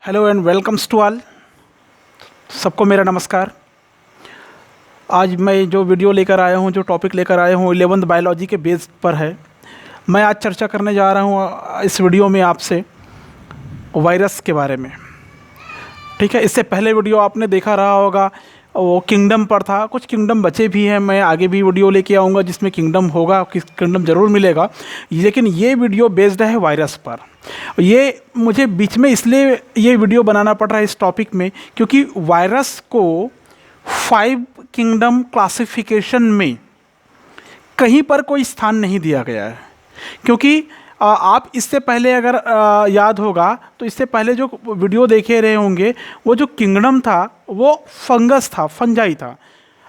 Hello and welcomes to all. सबको मेरा नमस्कार। आज मैं जो वीडियो लेकर आया हूँ, जो टॉपिक लेकर आया हूँ 11th बायोलॉजी के बेस पर है। मैं आज चर्चा करने जा रहा हूँ इस वीडियो में आपसे वायरस के बारे में। ठीक है, इससे पहले वीडियो आपने देखा रहा होगा, वो किंगडम पर था। कुछ किंगडम बचे भी हैं, मैं आगे भी वीडियो लेके आऊँगा जिसमें किंगडम होगा, किंगडम ज़रूर मिलेगा। लेकिन ये वीडियो बेस्ड है वायरस पर। ये मुझे बीच में इसलिए ये वीडियो बनाना पड़ रहा है इस टॉपिक में, क्योंकि वायरस को 5 किंगडम क्लासिफिकेशन में कहीं पर कोई स्थान नहीं दिया गया है। क्योंकि आप इससे पहले अगर याद होगा तो इससे पहले जो वीडियो देखे रहे होंगे, वो जो किंगडम था वो फंगस था, फंजाई था।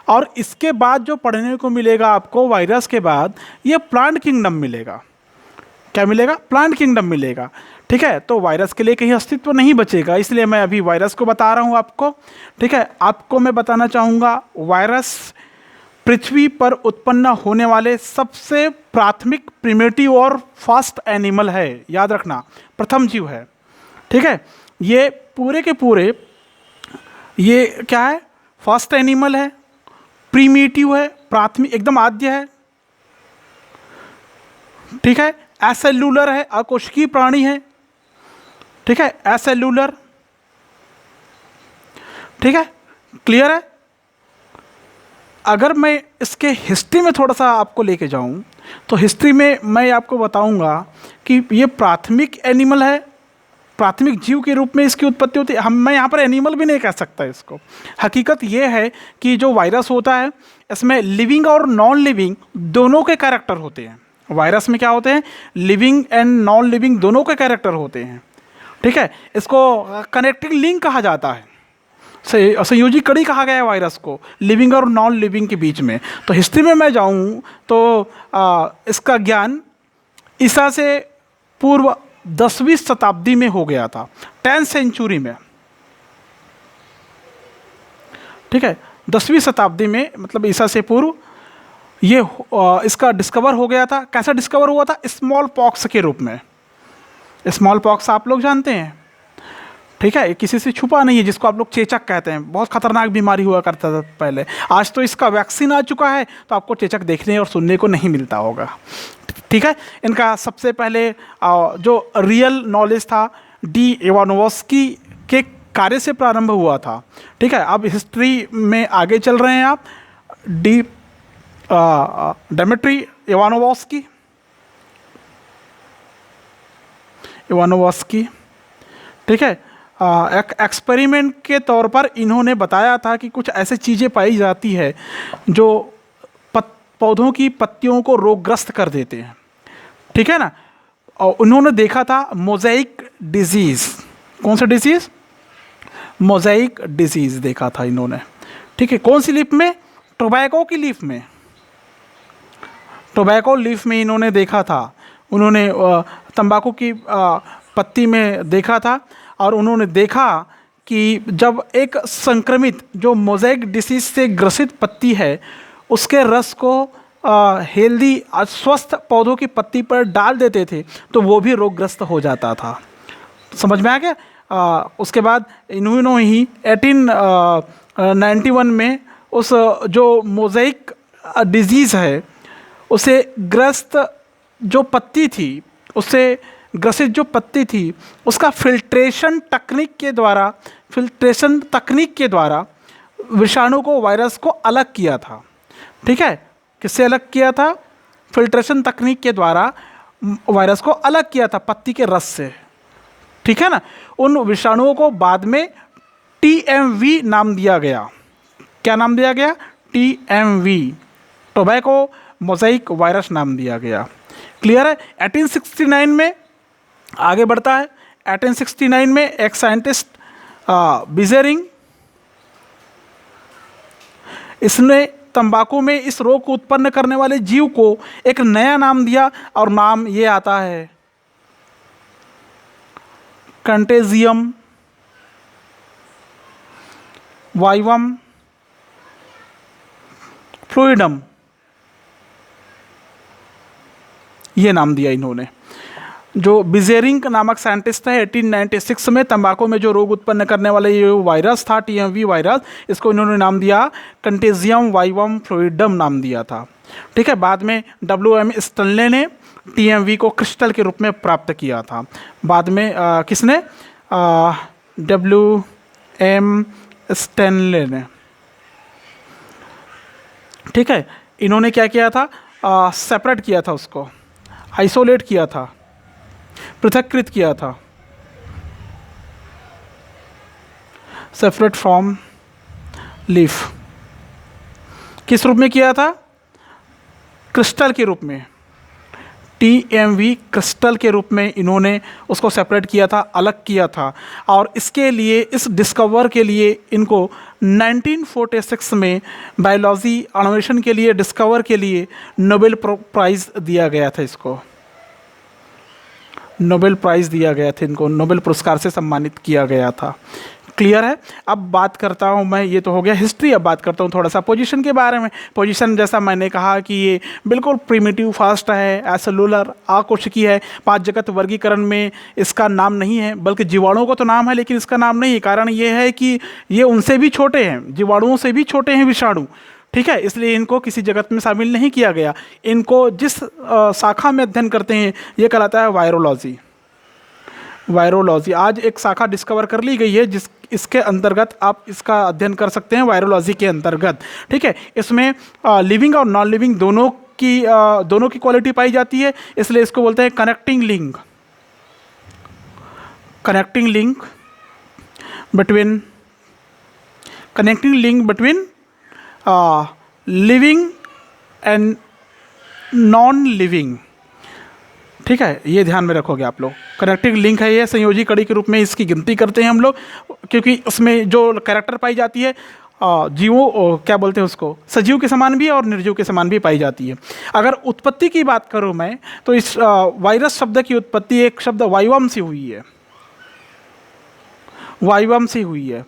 और इसके बाद जो पढ़ने को मिलेगा आपको वायरस के बाद, ये प्लांट किंगडम मिलेगा। क्या मिलेगा? प्लांट किंगडम मिलेगा। ठीक है, तो वायरस के लिए कहीं अस्तित्व नहीं बचेगा, इसलिए मैं अभी वायरस को बता रहा हूँ आपको। ठीक है, आपको मैं बताना चाहूँगा वायरस पृथ्वी पर उत्पन्न होने वाले सबसे प्राथमिक, प्रिमिटिव और फास्ट एनिमल है। याद रखना, प्रथम जीव है। ठीक है, ये पूरे के पूरे ये क्या है? फास्ट एनिमल है, प्रिमिटिव है, प्राथमिक, एकदम आद्य है। ठीक है, एसेल्यूलर है, अकोशिकीय प्राणी है। ठीक है, एसेल्यूलर। ठीक है, क्लियर है? अगर मैं इसके हिस्ट्री में थोड़ा सा आपको लेके जाऊं, तो हिस्ट्री में मैं आपको बताऊंगा कि ये प्राथमिक एनिमल है, प्राथमिक जीव के रूप में इसकी उत्पत्ति होती है। मैं यहाँ पर एनिमल भी नहीं कह सकता इसको। हकीकत ये है कि जो वायरस होता है, इसमें लिविंग और नॉन लिविंग दोनों के कैरेक्टर होते हैं। वायरस में क्या होते हैं? लिविंग एंड नॉन लिविंग दोनों के कैरेक्टर होते हैं। ठीक है, इसको कनेक्टिंग लिंक कहा जाता है, संयोजी कड़ी कहा गया है वायरस को, लिविंग और नॉन लिविंग के बीच में। तो हिस्ट्री में मैं जाऊं तो इसका ज्ञान ईसा से पूर्व 10वीं शताब्दी में हो गया था, 10th सेंचुरी में। ठीक है, 10वीं शताब्दी में, मतलब ईसा से पूर्व ये इसका डिस्कवर हो गया था। कैसा डिस्कवर हुआ था? स्मॉल पॉक्स के रूप में। स्मॉल पॉक्स आप लोग जानते हैं। ठीक है, किसी से छुपा नहीं है, जिसको आप लोग चेचक कहते हैं। बहुत खतरनाक बीमारी हुआ करता था पहले। आज तो इसका वैक्सीन आ चुका है, तो आपको चेचक देखने और सुनने को नहीं मिलता होगा। ठीक है, इनका सबसे पहले जो रियल नॉलेज था डी इवानोव्स्की के कार्य से प्रारंभ हुआ था। ठीक है, अब हिस्ट्री में आगे चल रहे हैं आप। डेमेट्री इवानोव्स्की। ठीक है, एक एक्सपेरिमेंट के तौर पर इन्होंने बताया था कि कुछ ऐसी चीज़ें पाई जाती है जो पौधों की पत्तियों को रोगग्रस्त कर देते हैं। ठीक है ना, और उन्होंने देखा था मोज़ेइक डिजीज़। कौन सा डिजीज़? मोज़ेइक डिजीज़ देखा था इन्होंने। ठीक है, कौन सी लीफ में? टोबैको की लीफ में। टोबैको लीफ में इन्होंने देखा था। उन्होंने तंबाकू की पत्ती में देखा था, और उन्होंने देखा कि जब एक संक्रमित, जो मोज़ेइक डिसीज से ग्रसित पत्ती है, उसके रस को हेल्दी, स्वस्थ पौधों की पत्ती पर डाल देते थे, तो वो भी रोगग्रस्त हो जाता था। समझ में आ गया? उसके बाद इन्होंने ही 1891 में उस जो मोज़ेइक डिजीज़ है, उसे ग्रस्त जो पत्ती थी, उससे ग्रसित जो पत्ती थी, उसका फिल्ट्रेशन तकनीक के द्वारा विषाणु को, वायरस को अलग किया था। ठीक है, किससे अलग किया था? फिल्ट्रेशन तकनीक के द्वारा वायरस को अलग किया था पत्ती के रस से। ठीक है ना, उन विषाणुओं को बाद में TMV नाम दिया गया। क्या नाम दिया गया? TMV, टोबैको मोज़ेइक वायरस नाम दिया गया। क्लियर है? 1869 में आगे बढ़ता है। 1869 में एक साइंटिस्ट बिजेरिंग, इसने तंबाकू में इस रोग को उत्पन्न करने वाले जीव को एक नया नाम दिया, और नाम ये आता है कंटेजियम वाइवम फ्लूइडम, ये नाम दिया इन्होंने। जो बिजेरिंग नामक साइंटिस्ट है 1896 में तंबाकू में जो रोग उत्पन्न करने वाला ये वायरस था टीएमवी वायरस, इसको इन्होंने नाम दिया कंटेजियम वाइवम फ्लूइडम नाम दिया था। ठीक है, बाद में WM स्टैनले ने टीएमवी को क्रिस्टल के रूप में प्राप्त किया था। बाद में किसने? WM स्टैनले ने। ठीक है, इन्होंने क्या किया था? सेपरेट किया था, उसको आइसोलेट किया था, पृथक्कृत किया था, सेपरेट फ्रॉम लीफ। किस रूप में किया था? क्रिस्टल के रूप में, टीएमवी क्रिस्टल के रूप में इन्होंने उसको सेपरेट किया था, अलग किया था। और इसके लिए, इस डिस्कवर के लिए इनको 1946 में बायोलॉजी अन्वेषण के लिए, डिस्कवर के लिए नोबेल प्राइज़ दिया गया था। इसको नोबेल प्राइज़ दिया गया था, इनको नोबेल पुरस्कार से सम्मानित किया गया था। क्लियर है? अब बात करता हूँ मैं, ये तो हो गया हिस्ट्री। अब बात करता हूँ थोड़ा सा पोजीशन के बारे में। पोजीशन जैसा मैंने कहा कि ये बिल्कुल प्रिमिटिव फास्ट है, एसेलुलर आकोशिकी है। 5 जगत वर्गीकरण में इसका नाम नहीं है, बल्कि जीवाणुओं का तो नाम है लेकिन इसका नाम नहीं है। कारण ये है कि ये उनसे भी छोटे हैं, जीवाणुओं से भी छोटे हैं विषाणु। ठीक है, इसलिए इनको किसी जगत में शामिल नहीं किया गया। इनको जिस शाखा में अध्ययन करते हैं ये कहलाता है वायरोलॉजी। वायरोलॉजी आज एक शाखा डिस्कवर कर ली गई है, जिस इसके अंतर्गत आप इसका अध्ययन कर सकते हैं, वायरोलॉजी के अंतर्गत। ठीक है, इसमें लिविंग और नॉन लिविंग दोनों की क्वालिटी पाई जाती है, इसलिए इसको बोलते हैं connecting link. Connecting link between living and non living. ठीक है, ये ध्यान में रखोगे आप लोग। कनेक्टिंग लिंक है ये, संयोजी कड़ी के रूप में इसकी गिनती करते हैं हम लोग, क्योंकि उसमें जो कैरेक्टर पाई जाती है जीवों, क्या बोलते हैं उसको, सजीव के समान भी है और निर्जीव के समान भी पाई जाती है। अगर उत्पत्ति की बात करूँ मैं, तो इस वायरस शब्द की उत्पत्ति एक शब्द वाइवम से हुई है। वाइवम से हुई है।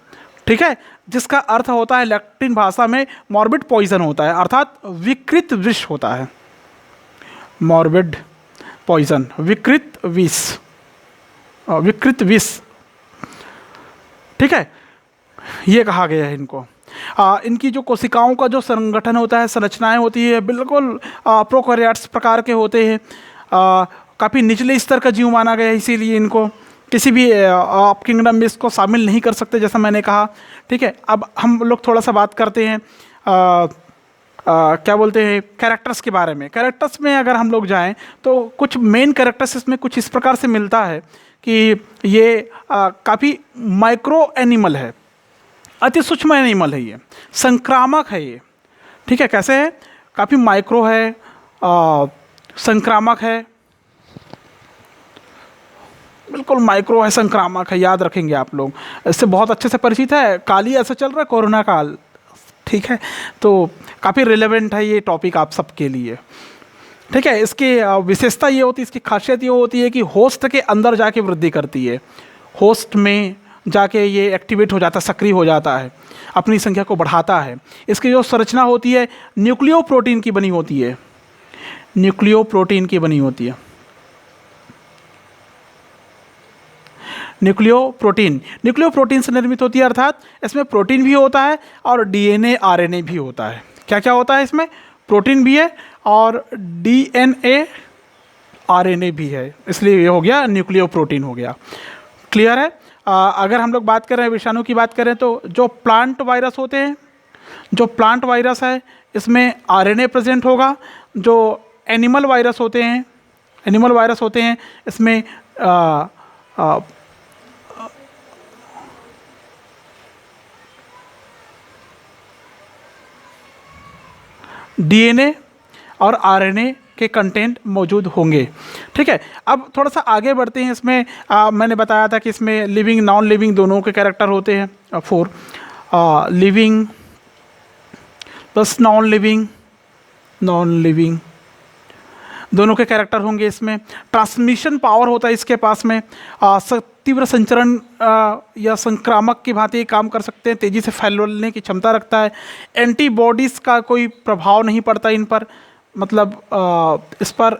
ठीक है, जिसका अर्थ होता है लैटिन भाषा में मॉर्बिड पॉइजन होता है, अर्थात विकृत विष होता है। मॉर्बिड पॉइजन, विकृत विष, विकृत विष। ठीक है, ये कहा गया है इनको। इनकी जो कोशिकाओं का जो संगठन होता है, संरचनाएं होती है, बिल्कुल प्रोकैरियोट्स प्रकार के होते हैं। काफ़ी निचले स्तर का जीव माना गया है, इसीलिए इनको किसी भी आप किंगडम में इसको शामिल नहीं कर सकते, जैसा मैंने कहा। ठीक है, अब हम लोग थोड़ा सा बात करते हैं क्या बोलते हैं कैरेक्टर्स के बारे में। कैरेक्टर्स में अगर हम लोग जाएं तो कुछ मेन कैरेक्टर्स इसमें कुछ इस प्रकार से मिलता है कि ये काफ़ी माइक्रो एनिमल है, अति सूक्ष्म एनिमल है, ये संक्रामक है ये। ठीक है, कैसे है? काफ़ी माइक्रो है, संक्रामक है, बिल्कुल माइक्रो है, संक्रामक है, याद रखेंगे आप लोग। इससे बहुत अच्छे से परिचित है। काल ही ऐसा चल रहा है, कोरोना काल। ठीक है, तो काफ़ी रिलेवेंट है ये टॉपिक आप सबके लिए। ठीक है, इसकी विशेषता ये होती है, इसकी खासियत ये होती है कि होस्ट के अंदर जाके वृद्धि करती है, होस्ट में जाके ये एक्टिवेट हो जाता है, सक्रिय हो जाता है, अपनी संख्या को बढ़ाता है। इसकी जो संरचना होती है न्यूक्लियो प्रोटीन की बनी होती है, न्यूक्लियो प्रोटीन की बनी होती है। न्यूक्लियो प्रोटीन से निर्मित होती है, अर्थात इसमें प्रोटीन भी होता है और डीएनए आरएनए भी होता है। क्या क्या होता है इसमें? प्रोटीन भी है और डीएनए आरएनए भी है, इसलिए ये हो गया न्यूक्लियो प्रोटीन हो गया। क्लियर है? अगर हम लोग बात करें विषाणु की बात करें तो जो प्लांट वायरस होते हैं, जो प्लांट वायरस है इसमें आरएनए प्रेजेंट होगा। जो एनिमल वायरस होते हैं इसमें डीएनए और आरएनए के कंटेंट मौजूद होंगे। ठीक है, अब थोड़ा सा आगे बढ़ते हैं। इसमें मैंने बताया था कि इसमें लिविंग नॉन लिविंग दोनों के कैरेक्टर होते हैं। 4 लिविंग प्लस नॉन लिविंग दोनों के कैरेक्टर होंगे। इसमें ट्रांसमिशन पावर होता है इसके पास में, तीव्र संचरण या संक्रामक की भांति काम कर सकते हैं, तेज़ी से फैलने की क्षमता रखता है। एंटीबॉडीज़ का कोई प्रभाव नहीं पड़ता इन पर, मतलब इस पर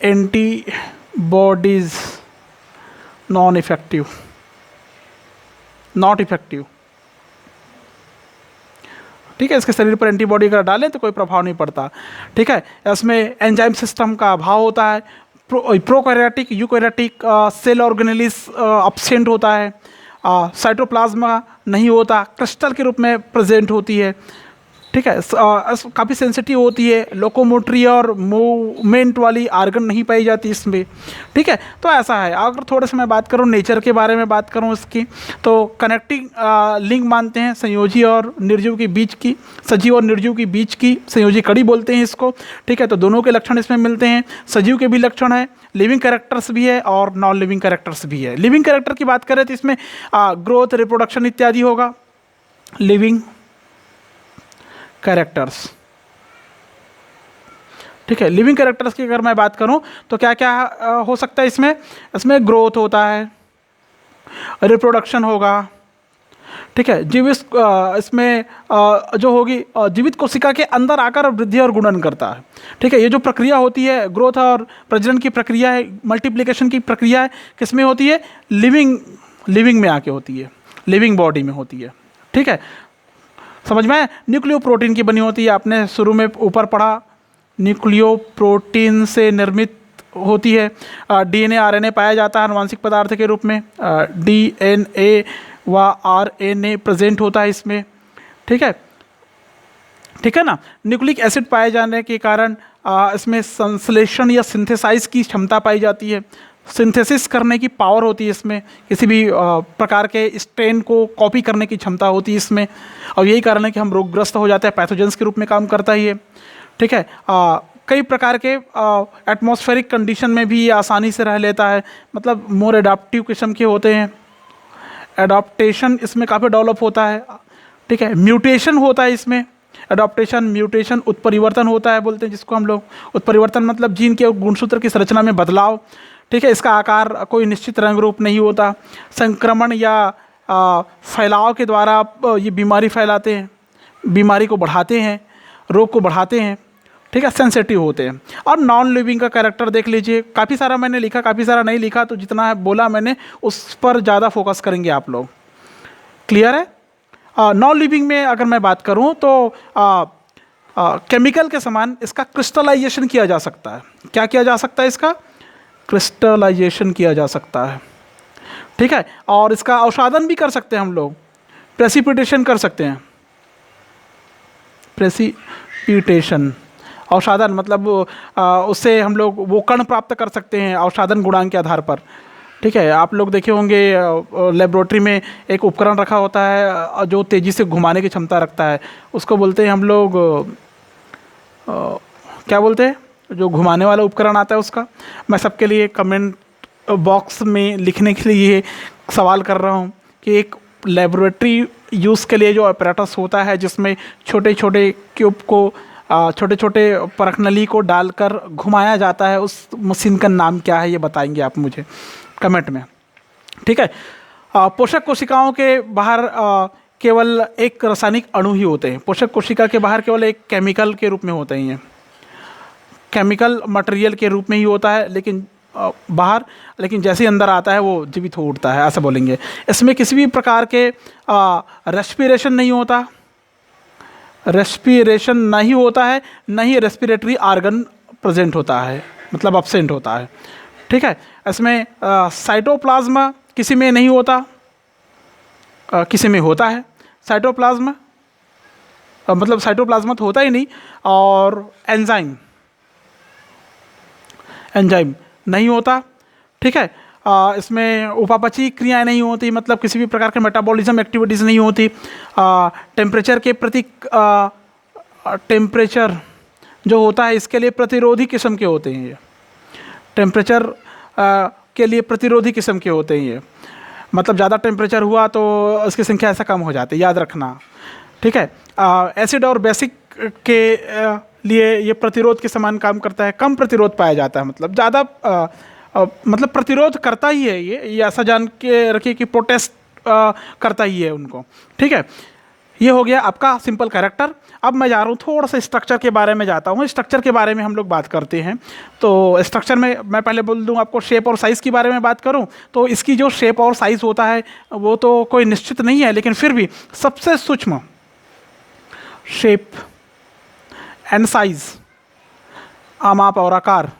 antibodies non effective, not effective. ठीक है, इसके शरीर पर एंटीबॉडी अगर डालें तो कोई प्रभाव नहीं पड़ता। ठीक है, इसमें एंजाइम सिस्टम का अभाव होता है। Prokaryotic eukaryotic cell organelles absent होता है। साइटोप्लाज्मा नहीं होता, क्रिस्टल के रूप में प्रेजेंट होती है। ठीक है, काफ़ी सेंसिटिव होती है। लोकोमोटरी और मूवमेंट वाली आर्गन नहीं पाई जाती इसमें। ठीक है, तो ऐसा है। अगर थोड़ा सा मैं बात करूँ नेचर के बारे में बात करूँ इसकी, तो कनेक्टिंग लिंक मानते हैं संयोजी और निर्जीव के बीच की, सजीव और निर्जीव के बीच की संयोजी कड़ी बोलते हैं इसको। ठीक है, तो दोनों के लक्षण इसमें मिलते हैं। सजीव के भी लक्षण है, लिविंग कैरेक्टर्स भी है और नॉन लिविंग कैरेक्टर्स भी है। लिविंग कैरेक्टर की बात करें तो इसमें ग्रोथ, रिप्रोडक्शन इत्यादि होगा। लिविंग कैरेक्टर्स, ठीक है। लिविंग कैरेक्टर्स की अगर मैं बात करूं तो क्या क्या हो सकता है इसमें? इसमें ग्रोथ होता है, रिप्रोडक्शन होगा। ठीक है, जीवित इसमें जो होगी जीवित कोशिका के अंदर आकर वृद्धि और गुणन करता है। ठीक है, ये जो प्रक्रिया होती है ग्रोथ और प्रजनन की प्रक्रिया है, मल्टीप्लिकेशन की प्रक्रिया है, किस में होती है? लिविंग में आके होती है, लिविंग बॉडी में होती है। ठीक है, समझ में? न्यूक्लियो प्रोटीन की बनी होती है, आपने शुरू में ऊपर पढ़ा, न्यूक्लियो प्रोटीन से निर्मित होती है। डीएनए आरएनए पाया जाता है आनुवांशिक पदार्थ के रूप में। डीएनए व आरएनए प्रेजेंट होता है इसमें। ठीक है ना। न्यूक्लिक एसिड पाए जाने के कारण इसमें संश्लेषण या सिंथेसाइज की क्षमता पाई जाती है। सिंथेसिस करने की पावर होती है इसमें, किसी भी प्रकार के स्ट्रेन को कॉपी करने की क्षमता होती है इसमें, और यही कारण है कि हम रोगग्रस्त हो जाते हैं, पैथोजेंस के रूप में काम करता है ये। ठीक है, कई प्रकार के एटमॉस्फेरिक कंडीशन में भी ये आसानी से रह लेता है, मतलब मोर एडाप्टिव किस्म के होते हैं। एडाप्टेशन इसमें काफ़ी डेवलप होता है। ठीक है, म्यूटेशन होता है इसमें। एडाप्टेशन, म्यूटेशन, उत्परिवर्तन होता है बोलते हैं जिसको हम लोग। उत्परिवर्तन मतलब जीन के गुणसूत्र की संरचना में बदलाव। ठीक है, इसका आकार कोई निश्चित रंग रूप नहीं होता। संक्रमण या फैलाव के द्वारा ये बीमारी फैलाते हैं, बीमारी को बढ़ाते हैं, रोग को बढ़ाते हैं। ठीक है, सेंसिटिव होते हैं। और नॉन लिविंग का कैरेक्टर देख लीजिए, काफ़ी सारा मैंने लिखा, काफ़ी सारा नहीं लिखा, तो जितना है बोला मैंने उस पर ज़्यादा फोकस करेंगे आप लोग। क्लियर है? नॉन लिविंग में अगर मैं बात करूं तो केमिकल के समान इसका क्रिस्टलाइजेशन किया जा सकता है। क्या किया जा सकता है? इसका क्रिस्टलाइजेशन किया जा सकता है। ठीक है, और इसका अवसादन भी कर सकते हैं हम लोग, प्रेसिपिटेशन कर सकते हैं। प्रेसिपिटेशन, अवसादन मतलब उससे हम लोग वो कण प्राप्त कर सकते हैं अवसादन गुणांक के आधार पर। ठीक है, आप लोग देखे होंगे लेबोरेटरी में एक उपकरण रखा होता है जो तेज़ी से घुमाने की क्षमता रखता है, उसको बोलते हैं हम लोग क्या बोलते हैं? जो घुमाने वाला उपकरण आता है उसका। मैं सबके लिए कमेंट बॉक्स में लिखने के लिए सवाल कर रहा हूँ कि एक लेबोरेटरी यूज़ के लिए जो अपैरेटस होता है जिसमें छोटे छोटे क्यूब को, छोटे छोटे परखनली को डालकर घुमाया जाता है, उस मशीन का नाम क्या है ये बताएंगे आप मुझे कमेंट में। ठीक है, पोषक कोशिकाओं के बाहर केवल एक रासायनिक अणु ही होते हैं। पोषक कोशिका के बाहर केवल एक केमिकल के रूप में होते हैं, केमिकल मटेरियल के रूप में ही होता है, लेकिन बाहर, लेकिन जैसे ही अंदर आता है वो जीवित हो उठता है, ऐसा बोलेंगे। इसमें किसी भी प्रकार के रेस्पिरेशन नहीं होता, रेस्पिरेशन नहीं होता है, न ही रेस्पिरेटरी आर्गन प्रेजेंट होता है, मतलब अब्सेंट होता है। ठीक है, इसमें साइटोप्लाज्मा किसी में नहीं होता, किसी में होता है साइटोप्लाज्मा, मतलब साइटोप्लाज्मा तो होता ही नहीं। और एंजाइम नहीं होता। ठीक है, इसमें उपापचयी क्रियाएं नहीं होती, मतलब किसी भी प्रकार के मेटाबॉलिज्म एक्टिविटीज़ नहीं होती। टेम्परेचर के प्रति टेम्परेचर जो होता है इसके लिए प्रतिरोधी किस्म के होते हैं ये, टेम्परेचर के लिए प्रतिरोधी किस्म के होते हैं ये, मतलब ज़्यादा टेम्परेचर हुआ तो उसकी संख्या ऐसा कम हो जाती है, याद रखना। ठीक है, एसिड और बेसिक के लिए ये प्रतिरोध के समान काम करता है, कम प्रतिरोध पाया जाता है, मतलब ज़्यादा मतलब प्रतिरोध करता ही है ये ऐसा जान के रखिए कि प्रोटेस्ट करता ही है उनको। ठीक है, ये हो गया आपका सिंपल कैरेक्टर। अब मैं जा रहा हूँ थोड़ा सा स्ट्रक्चर के बारे में जाता हूँ। स्ट्रक्चर के बारे में हम लोग बात करते हैं। तो स्ट्रक्चर में मैं पहले बोल दूँ आपको, शेप और साइज़ के बारे में बात करूँ तो इसकी जो शेप और साइज़ होता है वो तो कोई निश्चित नहीं है, लेकिन फिर भी सबसे सूक्ष्म शेप एंड साइज़, आमाप और आकार।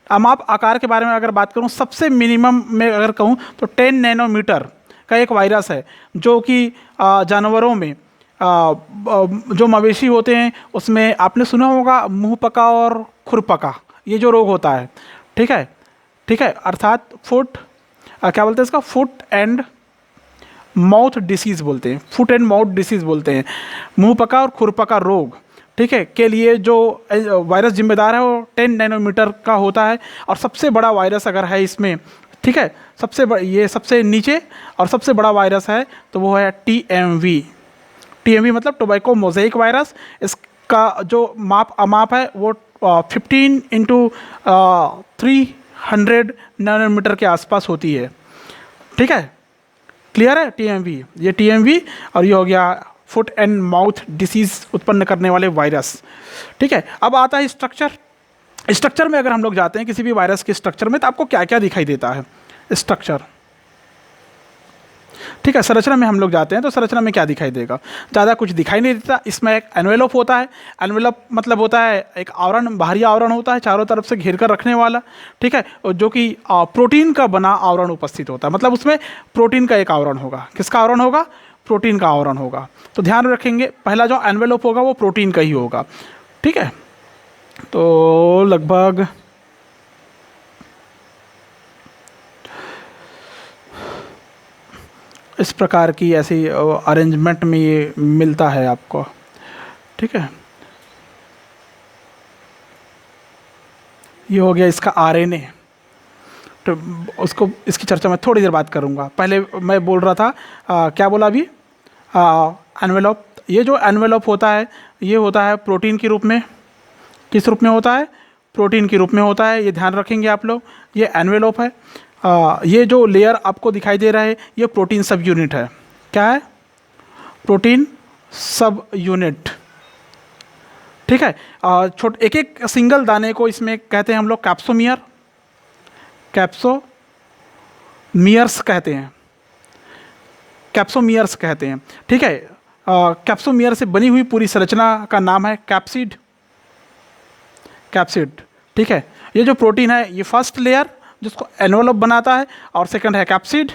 आमाप आकार के बारे में अगर बात करूं, सबसे मिनिमम में अगर कहूं तो 10 नैनोमीटर का एक वायरस है जो कि जानवरों में जो मवेशी होते हैं उसमें आपने सुना होगा मुंहपका और खुरपका, ये जो रोग होता है, ठीक है, ठीक है, अर्थात क्या बोलते हैं इसका, फुट एंड माउथ डिसीज़ बोलते हैं, फुट एंड माउथ डिसीज़ बोलते हैं, मुंहपका और खुरपका रोग, ठीक है, के लिए जो वायरस जिम्मेदार है वो 10 नैनोमीटर का होता है। और सबसे बड़ा वायरस अगर है इसमें, ठीक है, ये सबसे नीचे और सबसे बड़ा वायरस है तो वो है TMV। TMV मतलब टोबैको मोज़ेक वायरस। इसका जो अमाप है वो 15 × 300 नैनोमीटर के आसपास होती है, ठीक है, क्लियर है। TMV, ये TMV और ये हो गया फुट एंड माउथ डिसीज़ उत्पन्न करने वाले वायरस, ठीक है। अब आता है स्ट्रक्चर। स्ट्रक्चर में अगर हम लोग जाते हैं किसी भी वायरस के स्ट्रक्चर में तो आपको क्या क्या दिखाई देता है, स्ट्रक्चर, ठीक है। संरचना में हम लोग जाते हैं तो संरचना में क्या दिखाई देगा, ज़्यादा कुछ दिखाई नहीं देता। इसमें एक एनवेलप होता है। एनवेलप मतलब होता है एक आवरण, बाहरी आवरण होता है चारों तरफ से घेर कर रखने वाला, ठीक है, जो कि प्रोटीन का बना आवरण उपस्थित होता है। मतलब उसमें प्रोटीन का एक आवरण होगा। किसका आवरण होगा, प्रोटीन का आवरण होगा। तो ध्यान रखेंगे पहला जो एनवेलप होगा वो प्रोटीन का ही होगा, ठीक है। तो लगभग इस प्रकार की ऐसी अरेंजमेंट में ये मिलता है आपको, ठीक है। ये हो गया इसका RNA। तो उसको, इसकी चर्चा मैं थोड़ी देर बात करूँगा। पहले मैं बोल रहा था क्या बोला अभी, एनवेलप। ये जो एनवेलप होता है ये होता है प्रोटीन के रूप में। किस रूप में होता है, प्रोटीन के रूप में होता है। ये ध्यान रखेंगे आप लोग, ये एनवेलप है। ये जो लेयर आपको दिखाई दे रहा है ये प्रोटीन सब यूनिट है। क्या है, प्रोटीन सब यूनिट, ठीक है। एक एक सिंगल दाने को इसमें कहते हैं हम लोग कैप्सोमियर, कैप्सोमियर्स कहते हैं, कैप्सोमियर्स कहते हैं, ठीक है। कैप्सोमियर से बनी हुई पूरी संरचना का नाम है कैप्सिड, ठीक है। ये जो प्रोटीन है ये फर्स्ट लेयर जिसको एनवेलप बनाता है, और सेकंड है कैप्सिड,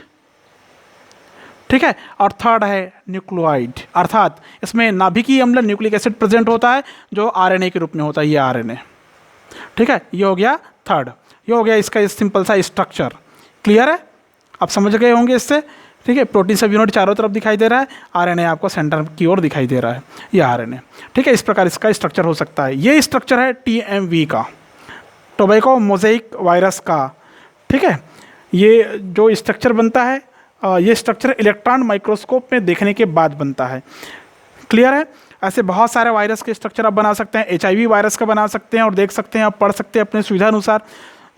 ठीक है, और थर्ड है न्यूक्लियोइड, अर्थात इसमें नाभिकीय अम्ल न्यूक्लिक एसिड प्रेजेंट होता है जो RNA के रूप में होता है, ये RNA, ठीक है। ये हो गया थर्ड, ये हो गया इसका सिंपल सा स्ट्रक्चर। क्लियर है, आप समझ गए होंगे इससे, ठीक है। प्रोटीन सब यूनिट चारों तरफ दिखाई दे रहा है, RNA आपको सेंटर की ओर दिखाई दे रहा है, ये RNA, ठीक है। इस प्रकार इसका स्ट्रक्चर हो सकता है। ये स्ट्रक्चर है TMV का, टोबैको मोज़ेक वायरस का, ठीक है। ये जो स्ट्रक्चर बनता है ये स्ट्रक्चर इलेक्ट्रॉन माइक्रोस्कोप में देखने के बाद बनता है। क्लियर है। ऐसे बहुत सारे वायरस के स्ट्रक्चर आप बना सकते हैं। HIV वायरस का बना सकते हैं और देख सकते हैं, आप पढ़ सकते हैं अपने सुविधा अनुसार।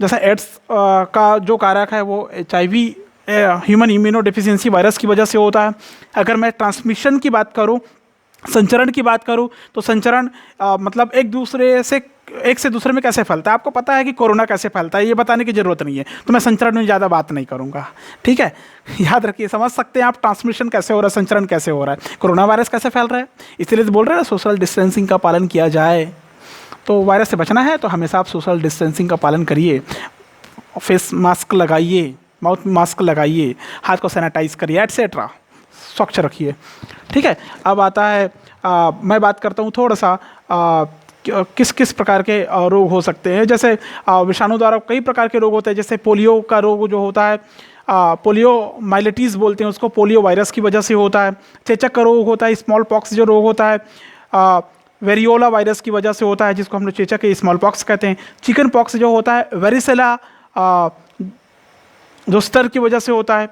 जैसा एड्स का जो कारक है वो HIV human immuno deficiency virus की वजह से होता है। अगर मैं ट्रांसमिशन की बात करूं, संचरण की बात करूं, तो संचरण मतलब एक से दूसरे में कैसे फैलता है। आपको पता है कि कोरोना कैसे फैलता है, ये बताने की ज़रूरत नहीं है, तो मैं संचरण में ज़्यादा बात नहीं करूँगा, ठीक है। याद रखिए, समझ सकते हैं आप ट्रांसमिशन कैसे हो रहा है, संचरण कैसे हो रहा है, कोरोना वायरस कैसे फैल रहा है। इसलिए तो बोल रहे हैं सोशल डिस्टेंसिंग का पालन किया जाए। तो वायरस से बचना है तो हमेशा आप सोशल डिस्टेंसिंग का पालन करिए, फेस मास्क लगाइए, माउथ मास्क लगाइए, हाथ को सैनिटाइज करिए, एटसेट्रा, स्वच्छ रखिए, ठीक है। अब आता है मैं बात करता हूँ थोड़ा सा किस किस प्रकार के रोग हो सकते हैं। जैसे विषाणु द्वारा कई प्रकार के रोग होते हैं। जैसे पोलियो का रोग जो होता है, पोलियो माइलेटिस बोलते हैं उसको, पोलियो वायरस की वजह से होता है। चेचक का रोग होता है, स्मॉल पॉक्स जो रोग होता है वेरियोला वायरस की वजह से होता है, जिसको हम लोग चेचक या स्मॉल पॉक्स कहते हैं। चिकन पॉक्स जो होता है वेरिसेला जो स्तर की वजह से होता है,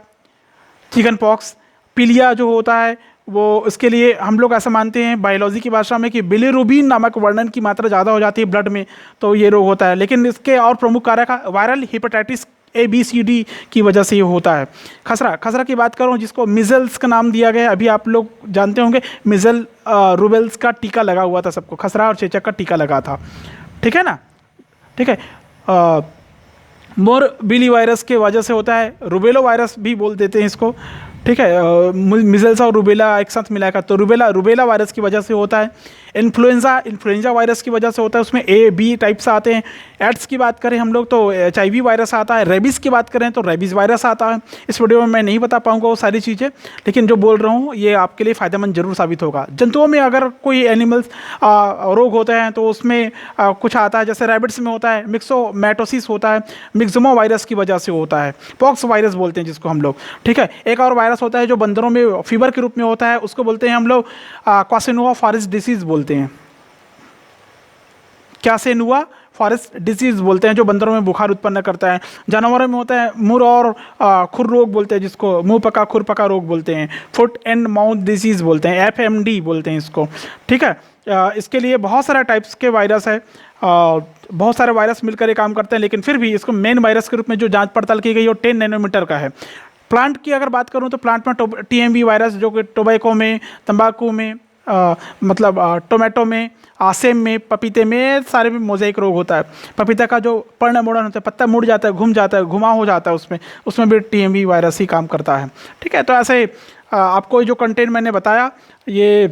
चिकन पॉक्स। पीलिया जो होता है वो, इसके लिए हम लोग ऐसा मानते हैं बायोलॉजी की भाषा में कि बिलिरुबिन नामक वर्णन की मात्रा ज़्यादा हो जाती है ब्लड में, तो ये रोग होता है। लेकिन इसके और प्रमुख कारक वायरल हेपेटाइटिस ABCD की वजह से ये होता है। खसरा की बात करूँ, जिसको मिजल्स का नाम दिया गया है, अभी आप लोग जानते होंगे मिजल रूबेल्स का टीका लगा हुआ था सबको, खसरा और चेचक का टीका लगा था, ठीक है ना। ठीक है, मोरबिली वायरस के वजह से होता है, रूबेलो वायरस भी बोल देते हैं इसको, ठीक है। मिजल्स और रूबेला एक साथ मिलाकर, तो रूबेला वायरस की वजह से होता है। इन्फ्लुएंजा वायरस की वजह से होता है, उसमें A-B टाइप्स आते हैं। एड्स की बात करें हम लोग तो HIV वायरस आता है। रेबीज़ की बात करें तो रेबीज़ वायरस आता है। इस वीडियो में मैं नहीं बता पाऊंगा वो सारी चीज़ें, लेकिन जो बोल रहा हूँ ये आपके लिए फ़ायदेमंद जरूर साबित होगा। जंतुओं में अगर कोई एनिमल्स रोग होते हैं तो उसमें कुछ आता है, जैसे रैबिट्स में होता है मिक्सोमैटोसिस होता है, मिक्सोमा वायरस की वजह से होता है, पॉक्स वायरस बोलते हैं जिसको हम लोग, ठीक है। एक और वायरस होता है जो बंदरों में फीवर के रूप में होता है, उसको बोलते हैं हम लोग क्वासेनुआ फॉरेस्ट डिसीज़ बोलते हैं। क्यासेनुआ फॉरेस्ट डिसीज बोलते हैं, जो बंदरों में बुखार उत्पन्न करता है। जानवरों में होता है मुर और खुर रोग बोलते हैं, जिसको मुंह पका खुर पका रोग बोलते हैं। फुट एंड माउथ डिसीज बोलते हैं, FMD बोलते हैं इसको, ठीक है। इसके लिए बहुत सारे टाइप्स के वायरस है, बहुत सारे वायरस मिलकर ये काम करते हैं, लेकिन फिर भी इसको मेन वायरस के रूप में जो जांच पड़ताल की गई वो 10 नैनोमीटर का है। प्लांट की अगर बात करूँ तो प्लांट में TMV वायरस, जो कि टोबैको में, तंबाकू में, मतलब टोमेटो में, सेब में, पपीते में, सारे में मोज़ेक रोग होता है। पपीता का जो पर्ण मोड़न होता है, पत्ता मुड़ जाता है, घूम जाता है, घुमा हो जाता है, उसमें भी TMV वायरस ही काम करता है, ठीक है। तो ऐसे आपको जो कंटेंट मैंने बताया, ये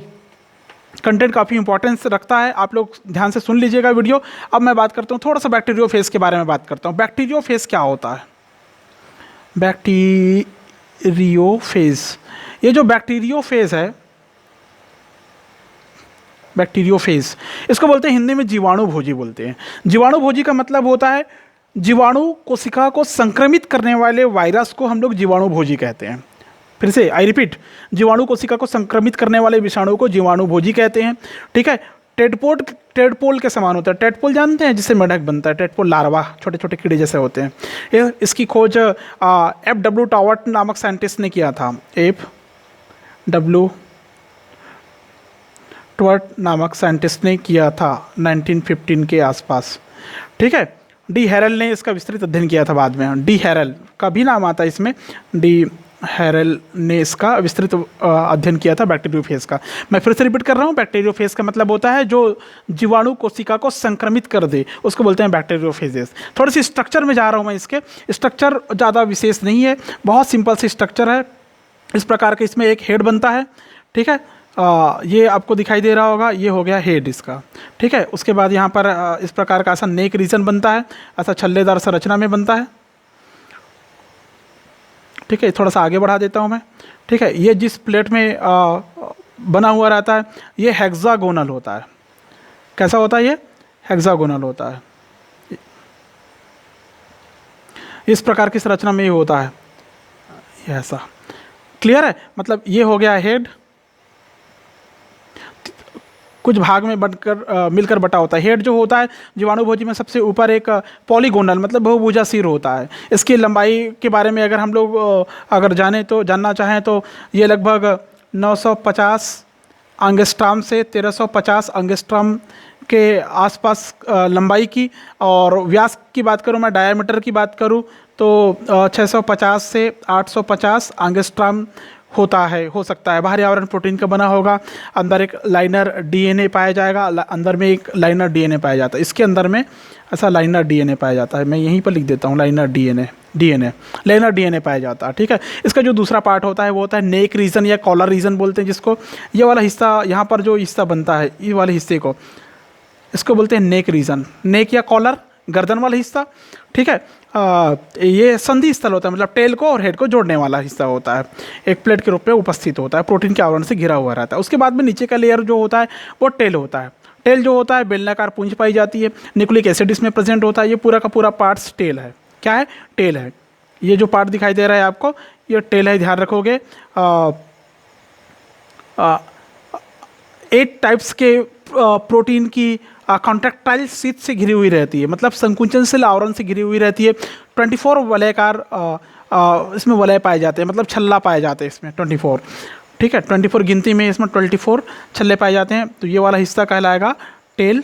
कंटेंट काफ़ी इंपॉर्टेंस रखता है, आप लोग ध्यान से सुन लीजिएगा वीडियो। अब मैं बात करता हूँ थोड़ा सा बैक्टीरियोफेज के बारे में बात करता हूँ। बैक्टीरियोफेज क्या होता है? बैक्टीरियोफेज, ये जो बैक्टीरियोफेज है, बैक्टीरियोफेज, इसको बोलते हैं हिंदी में जीवाणु भोजी बोलते हैं। जीवाणु भोजी का मतलब होता है जीवाणु कोशिका को संक्रमित करने वाले वायरस को हम लोग जीवाणु भोजी कहते हैं। फिर से आई रिपीट, जीवाणु कोशिका को संक्रमित करने वाले विषाणु को जीवाणु भोजी कहते हैं, ठीक है। टेडपोल के समान होता है। टेडपोल जानते हैं, जिससे मेढक बनता है। टेडपोल लार्वा छोटे छोटे कीड़े जैसे होते हैं। इसकी खोज FW टॉवर्ट नामक साइंटिस्ट ने किया था। FW टॉवर्ट नामक साइंटिस्ट ने किया था 1915 के आसपास, ठीक है। डी हैरल ने इसका विस्तृत अध्ययन किया था बाद में। डी हैरल का भी नाम आता है इसमें, डी हैरल ने इसका विस्तृत अध्ययन किया था बैक्टीरियोफेज का। मैं फिर से रिपीट कर रहा हूँ, बैक्टीरियोफेज का मतलब होता है जो जीवाणु कोशिका को संक्रमित कर दे, उसको बोलते हैं बैक्टीरियोफेजेस। थोड़ी सी स्ट्रक्चर में जा रहा हूँ मैं, इसके स्ट्रक्चर ज़्यादा विशेष नहीं है, बहुत सिंपल सी स्ट्रक्चर है। इस प्रकार के इसमें एक हेड बनता है, ठीक है। ये आपको दिखाई दे रहा होगा, ये हो गया हेड इसका, ठीक है। उसके बाद यहाँ पर इस प्रकार का ऐसा नेक रीजन बनता है, ऐसा छल्लेदार संरचना में बनता है, ठीक है। थोड़ा सा आगे बढ़ा देता हूँ मैं, ठीक है। ये जिस प्लेट में बना हुआ रहता है, ये हेक्सागोनल होता है। कैसा होता है ये? हेक्सागोनल होता है। इस प्रकार की संरचना में ये होता है, ये ऐसा। क्लियर है? मतलब ये हो गया हेड, कुछ भाग में बनकर मिलकर बटा होता है। हेड जो होता है जीवाणु भोजी में सबसे ऊपर एक पॉलीगोनल मतलब बहुभुजा सिर होता है। इसकी लंबाई के बारे में अगर हम लोग अगर जानना चाहें तो ये लगभग 950 एंगस्ट्रॉम से 1350 एंगस्ट्रॉम के आसपास लंबाई की, और व्यास की बात करूँ, मैं डायामीटर की बात करूँ तो 650 से 850 एंगस्ट्रॉम होता है, हो सकता है। बाहरी आवरण प्रोटीन का बना होगा, अंदर एक लाइनर DNA पाया जाएगा, अंदर में एक लाइनर DNA पाया जाता है। इसके अंदर में ऐसा लाइनर DNA पाया जाता है, मैं यहीं पर लिख देता हूँ, लाइनर लाइनर DNA पाया जाता है, ठीक है। इसका जो दूसरा पार्ट होता है वो होता है नेक रीजन या कॉलर रीजन बोलते हैं, जिसको ये वाला हिस्सा, यहाँ पर जो हिस्सा बनता है, ये वाले हिस्से को, इसको बोलते हैं नेक रीजन, नेक या कॉलर, गर्दन वाला हिस्सा, ठीक है। ये संधि स्थल होता है, मतलब टेल को और हेड को जोड़ने वाला हिस्सा होता है, एक प्लेट के रूप में उपस्थित होता है, प्रोटीन के आवरण से घिरा हुआ रहता है। उसके बाद में नीचे का लेयर जो होता है वो टेल होता है। टेल जो होता है बेलनाकार पूंछ पाई जाती है, न्यूक्लिक एसिड इसमें प्रेजेंट होता है। ये पूरा का पूरा पार्ट्स टेल है। क्या है? टेल है। ये जो पार्ट दिखाई दे रहा है आपको, ये टेल है, ध्यान रखोगे। 8 टाइप्स के प्रोटीन की कॉन्ट्रैक्टाइल शीट से घिरी हुई रहती है, मतलब संकुचनशील आवरण से घिरी हुई रहती है। 24 वलयकार इसमें वलय पाए जाते हैं, मतलब छल्ला पाए जाते हैं इसमें 24, ठीक है। 24 गिनती में इसमें 24 छल्ले पाए जाते हैं। तो ये वाला हिस्सा कहलाएगा टेल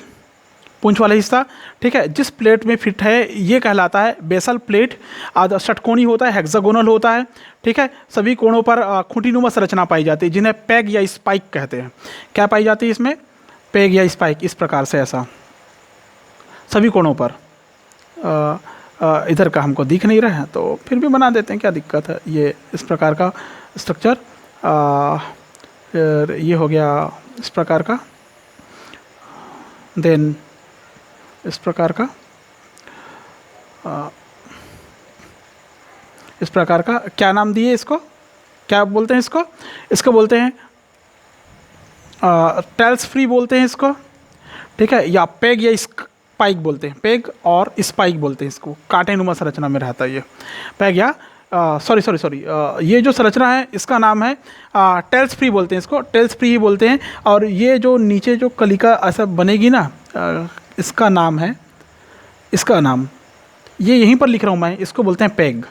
पूंछ वाला हिस्सा, ठीक है, जिस प्लेट में फिट है ये कहलाता है बेसल प्लेट। आधा षटकोणी होता है, हेक्सागोनल होता है, ठीक है। सभी कोणों पर खूंटीनुमा संरचना पाई जाती है जिन्हें पैग या स्पाइक कहते हैं। क्या पाई जाती है इसमें? पैग या स्पाइक, इस प्रकार से ऐसा सभी कोणों पर। इधर का हमको दिख नहीं रहा है तो फिर भी बना देते हैं, क्या दिक्कत है। ये इस प्रकार का स्ट्रक्चर, ये हो गया इस प्रकार का, देन इस प्रकार का, इस प्रकार का। क्या नाम दिए इसको, क्या बोलते हैं इसको? इसको बोलते हैं टेल्स फ्री बोलते हैं इसको, ठीक है, या पेग या स्पाइक बोलते हैं। पेग और स्पाइक बोलते हैं इसको, कांटेनुमा संरचना में रहता है ये पेग या सॉरी ये जो संरचना है इसका नाम है टेल्स फ्री बोलते हैं इसको, टेल्स फ्री ही बोलते हैं। और ये जो नीचे जो कलिका ऐसा बनेगी ना, इसका नाम है, इसका नाम ये यहीं पर लिख रहा हूँ मैं, इसको बोलते हैं पेग।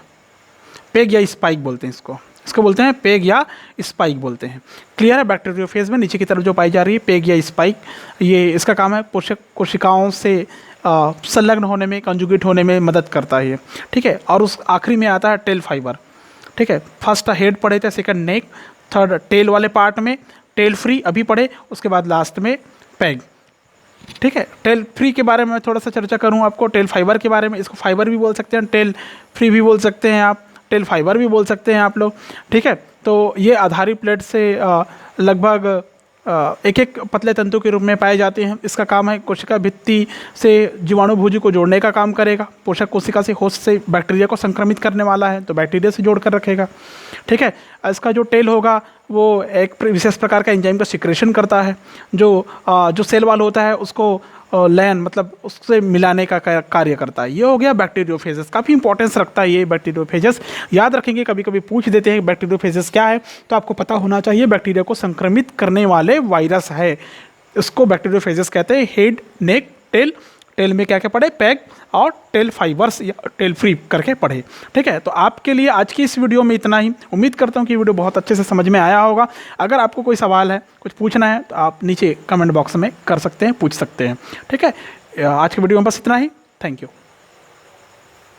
पेग या स्पाइक बोलते हैं इसको, इसको बोलते हैं पेग या स्पाइक बोलते हैं। क्लियर है? बैक्टीरियोफेज में नीचे की तरफ जो पाई जा रही है पेग या स्पाइक, ये इसका काम है पोषक कोशिकाओं से संलग्न होने में, कंजुगेट होने में मदद करता है ये, ठीक है। और उस आखिरी में आता है टेल फाइबर, ठीक है। फर्स्ट हेड पढ़े थे, सेकंड नेक, थर्ड टेल वाले पार्ट में टेल फ्री अभी पढ़े, उसके बाद लास्ट में पैग, ठीक है। टेल फ्री के बारे में थोड़ा सा चर्चा करूँ आपको, टेल फाइबर के बारे में। इसको फाइबर भी बोल सकते हैं, टेल फ्री भी बोल सकते हैं आप, टेल फाइबर भी बोल सकते हैं आप लोग, ठीक है। तो ये आधारी प्लेट से लगभग एक एक पतले तंतु के रूप में पाए जाते हैं। इसका काम है कोशिका भित्ति से जीवाणु भोजी को जोड़ने का काम करेगा। पोषक कोशिका से होस्ट से बैक्टीरिया को संक्रमित करने वाला है तो बैक्टीरिया से जोड़ कर रखेगा, ठीक है। इसका जो टेल होगा वो एक विशेष प्रकार का एंजाइम का सिक्रेशन करता है जो सेल वाल होता है उसको लयन मतलब उससे मिलाने का कार्य करता है। ये हो गया बैक्टीरियोफेजेस, काफ़ी इंपॉर्टेंस रखता है ये बैक्टीरियोफेजेस। याद रखेंगे, कभी कभी पूछ देते हैं बैक्टीरियोफेजेस क्या है, तो आपको पता होना चाहिए बैक्टीरिया को संक्रमित करने वाले वायरस है, इसको बैक्टीरियोफेजेस कहते हैं। हेड, नेक, टेल, टेल में क्या क्या पढ़े, पैग और टेल फाइबर्स या टेल फ्री करके पढ़े, ठीक है। तो आपके लिए आज की इस वीडियो में इतना ही। उम्मीद करता हूँ कि वीडियो बहुत अच्छे से समझ में आया होगा। अगर आपको कोई सवाल है, कुछ पूछना है तो आप नीचे कमेंट बॉक्स में कर सकते हैं, पूछ सकते हैं, ठीक है। आज की वीडियो में बस इतना ही। Thank you.